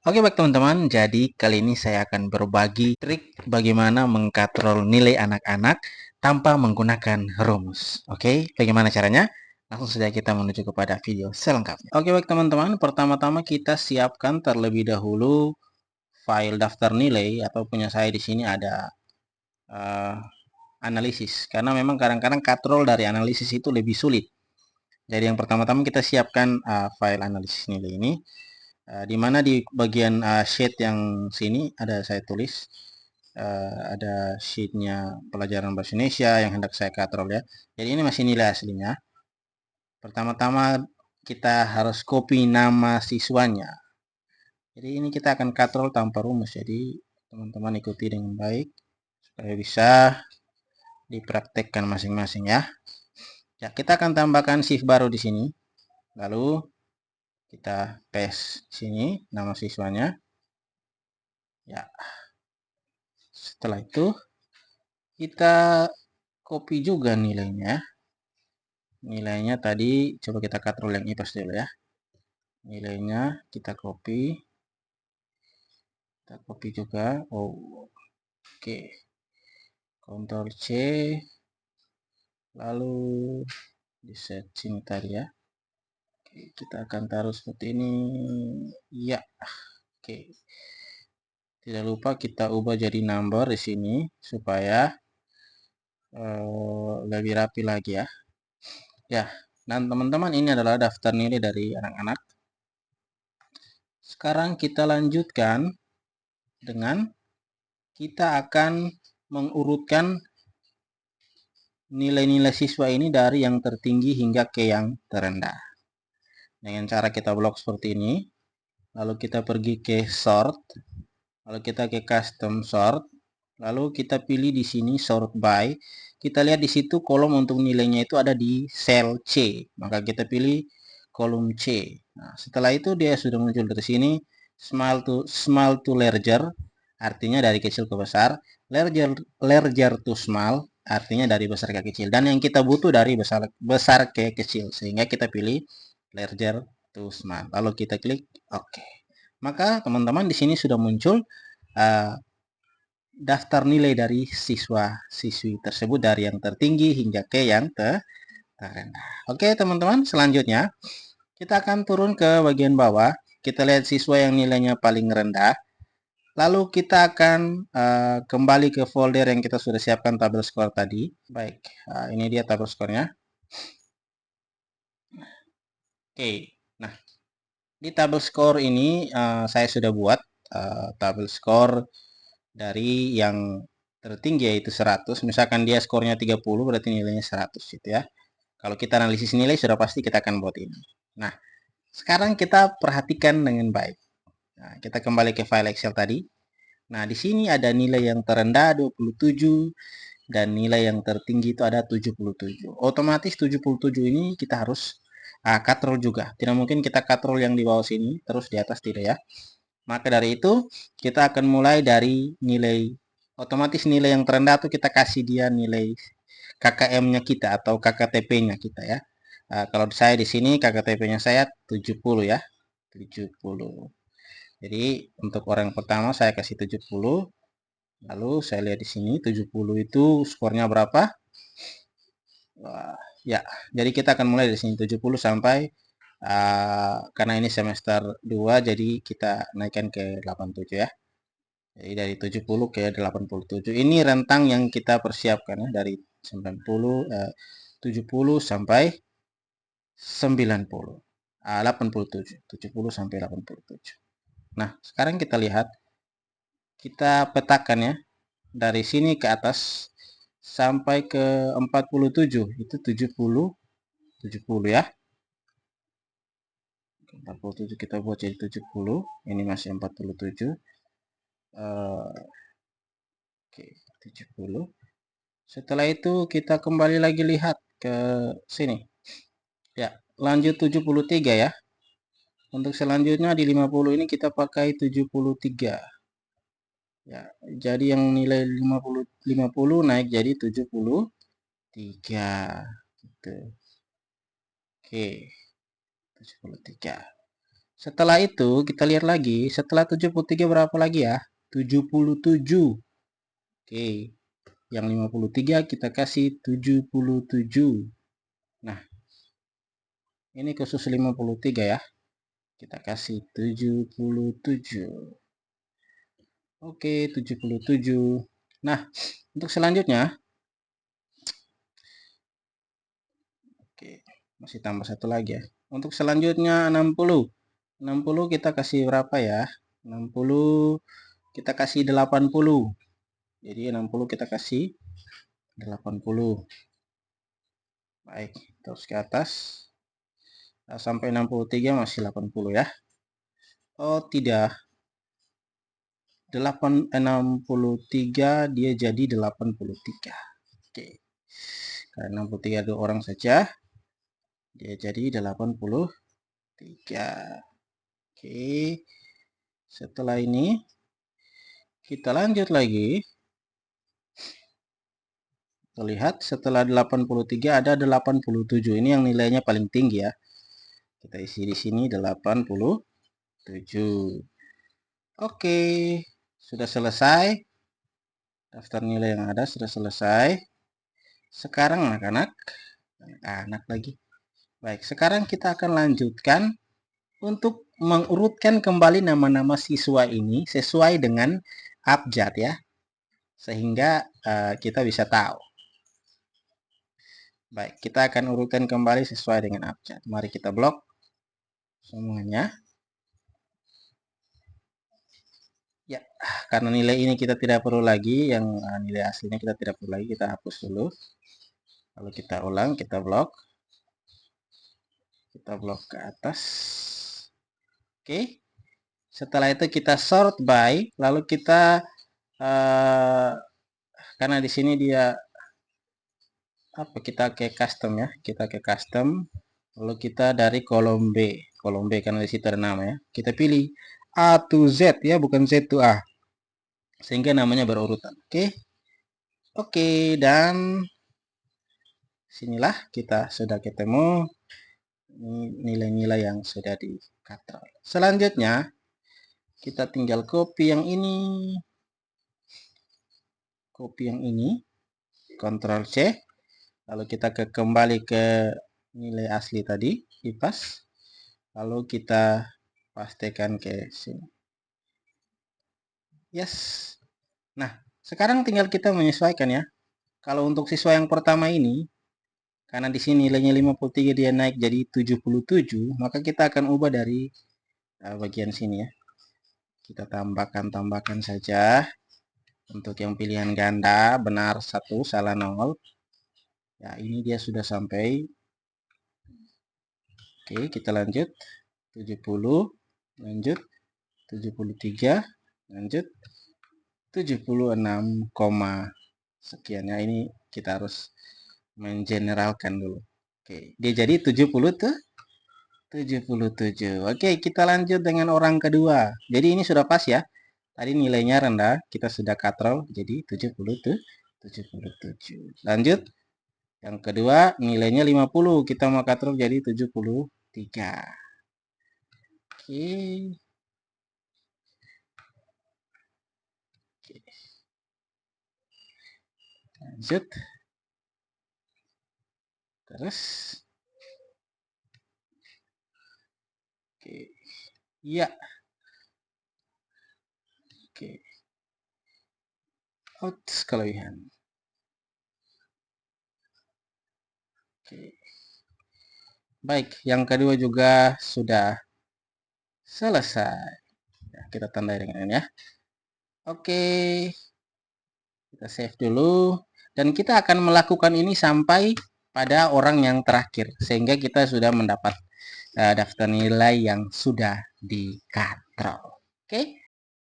Oke baik teman-teman, jadi kali ini saya akan berbagi trik bagaimana mengkatrol nilai anak-anak tanpa menggunakan rumus. Oke, bagaimana caranya? Langsung saja kita menuju kepada video selengkapnya. Oke baik teman-teman, pertama-tama kita siapkan terlebih dahulu file daftar nilai atau punya saya di sini ada uh, analisis. Karena memang kadang-kadang katrol dari analisis itu lebih sulit. Jadi yang pertama-tama kita siapkan file analisis nilai ini. Di mana di bagian sheet yang sini ada saya tulis ada sheetnya pelajaran bahasa Indonesia yang hendak saya katrol ya. Jadi ini masih nilai aslinya. Pertama-tama kita harus copy nama siswanya. Jadi ini kita akan katrol tanpa rumus. Jadi teman-teman ikuti dengan baik supaya bisa dipraktekkan masing-masing ya. Ya, kita akan tambahkan shift baru di sini. Lalu kita paste sini nama siswanya. Ya. Setelah itu kita copy juga nilainya. Nilainya tadi coba kita katrol yang IPAS dulu ya. Nilainya kita copy. Kita copy juga. Oh, oke. Ctrl C. Lalu di setting tadi ya. Oke, kita akan taruh seperti ini. Ya. Oke. Tidak lupa kita ubah jadi number di sini supaya lebih rapi lagi ya. Ya, dan teman-teman ini adalah daftar nilai dari anak-anak. Sekarang kita lanjutkan dengan kita akan mengurutkan nilai-nilai siswa ini dari yang tertinggi hingga ke yang terendah. Dengan cara kita blok seperti ini, lalu kita pergi ke sort, lalu kita ke custom sort, lalu kita pilih di sini sort by. Kita lihat di situ kolom untuk nilainya itu ada di sel C, maka kita pilih kolom C. Nah, setelah itu dia sudah muncul dari sini small to larger, artinya dari kecil ke besar, larger to small, artinya dari besar ke kecil, dan yang kita butuh dari besar ke kecil, sehingga kita pilih larger to small, lalu kita klik OK. Maka teman-teman di sini sudah muncul daftar nilai dari siswa-siswi tersebut dari yang tertinggi hingga ke yang terendah. Oke teman-teman, selanjutnya kita akan turun ke bagian bawah. Kita lihat siswa yang nilainya paling rendah. Lalu kita akan kembali ke folder yang kita sudah siapkan tabel skor tadi. Baik, ini dia tabel skornya. Oke, nah di tabel skor ini saya sudah buat tabel skor dari yang tertinggi yaitu 100. Misalkan dia skornya 30 berarti nilainya 100 gitu ya. Kalau kita analisis nilai sudah pasti kita akan buat ini. Nah, sekarang kita perhatikan dengan baik. Nah, kita kembali ke file Excel tadi. Nah, di sini ada nilai yang terendah 27 dan nilai yang tertinggi itu ada 77. Otomatis 77 ini kita harus katrol juga. Tidak mungkin kita katrol yang di bawah sini terus di atas, tidak ya. Maka dari itu kita akan mulai dari nilai otomatis nilai yang terendah itu kita kasih dia nilai KKM-nya kita atau KKTP-nya kita ya. Kalau saya di sini KKTP-nya saya 70 ya. 70. Jadi untuk orang pertama saya kasih 70. Lalu saya lihat di sini 70 itu skornya berapa? Ya, jadi kita akan mulai dari sini 70 sampai karena ini semester 2 jadi kita naikkan ke 87 ya. Jadi dari 70 ke 87. Ini rentang yang kita persiapkan ya, dari 70 sampai 90. 87, 70 sampai 87. Nah, sekarang kita lihat, kita petakan ya. Dari sini ke atas sampai ke 47, itu 70, 70 ya. 47 kita buat jadi 70, ini masih 47. Oke, 70. Setelah itu kita kembali lagi lihat ke sini. Ya, lanjut 73 ya. Untuk selanjutnya di 50 ini kita pakai 73. Ya, jadi yang nilai 50 naik jadi 73 gitu. Oke, 73. Setelah itu kita lihat lagi, setelah 73 berapa lagi ya? 77. Oke, yang 53 kita kasih 77. Nah, ini khusus 53 ya. Kita kasih 77. Oke, 77. Nah, untuk selanjutnya, oke, masih tambah satu lagi ya. Untuk selanjutnya 60. 60 kita kasih berapa ya? 60 kita kasih 80. Jadi 60 kita kasih 80. Baik, terus ke atas. Sampai 63 masih 80 ya. Oh, tidak. 63 dia jadi 83. Oke. Karena 63 ada orang saja, dia jadi 83. Oke. Setelah ini kita lanjut lagi. Terlihat setelah 83 ada 87. Ini yang nilainya paling tinggi ya. Kita isi di sini 87. Oke, sudah selesai. Daftar nilai yang ada sudah selesai. Sekarang anak-anak lagi. Baik, sekarang kita akan lanjutkan untuk mengurutkan kembali nama-nama siswa ini sesuai dengan abjad ya. Sehingga kita bisa tahu. Baik, kita akan urutkan kembali sesuai dengan abjad. Mari kita blok semuanya. Ya, karena nilai ini kita tidak perlu lagi, yang nilai aslinya kita tidak perlu lagi, kita hapus dulu. Lalu kita ulang, kita blok ke atas. Oke, setelah itu kita sort by, lalu kita karena di sini dia kita ke custom ya, kita ke custom, lalu kita dari kolom B karena di situ ada nama ya, kita pilih A to Z ya, bukan Z to A, sehingga namanya berurutan. Oke, dan sinilah kita sudah ketemu nilai-nilai yang sudah dikatrol. Selanjutnya kita tinggal copy yang ini, Ctrl C, lalu kita kembali ke nilai asli tadi, IPAS, lalu kita pastikan ke sini. Yes. Nah, sekarang tinggal kita menyesuaikan ya. Kalau untuk siswa yang pertama ini, karena di sini nilainya 53 dia naik jadi 77, maka kita akan ubah dari bagian sini ya. Kita tambahkan saja. Untuk yang pilihan ganda benar 1, salah 0. Ya, ini dia sudah sampai. Oke, kita lanjut. 70, lanjut 73, lanjut 76, sekian ya. Ini kita harus mengeneralkan dulu. Oke, dia jadi 70 tuh 77. Oke, kita lanjut dengan orang kedua. Jadi ini sudah pas ya. Tadi nilainya rendah, kita sudah katrol jadi 77. Lanjut. Yang kedua nilainya 50, kita mau katrol jadi 73. Oke. Lanjut. Terus. Oke. Iya. Oke. Kelebihan. Oke. Baik, yang kedua juga sudah selesai. Ya, kita tandai dengan ini ya. Oke. Kita save dulu. Dan kita akan melakukan ini sampai pada orang yang terakhir. Sehingga kita sudah mendapat daftar nilai yang sudah dikatrol. Oke.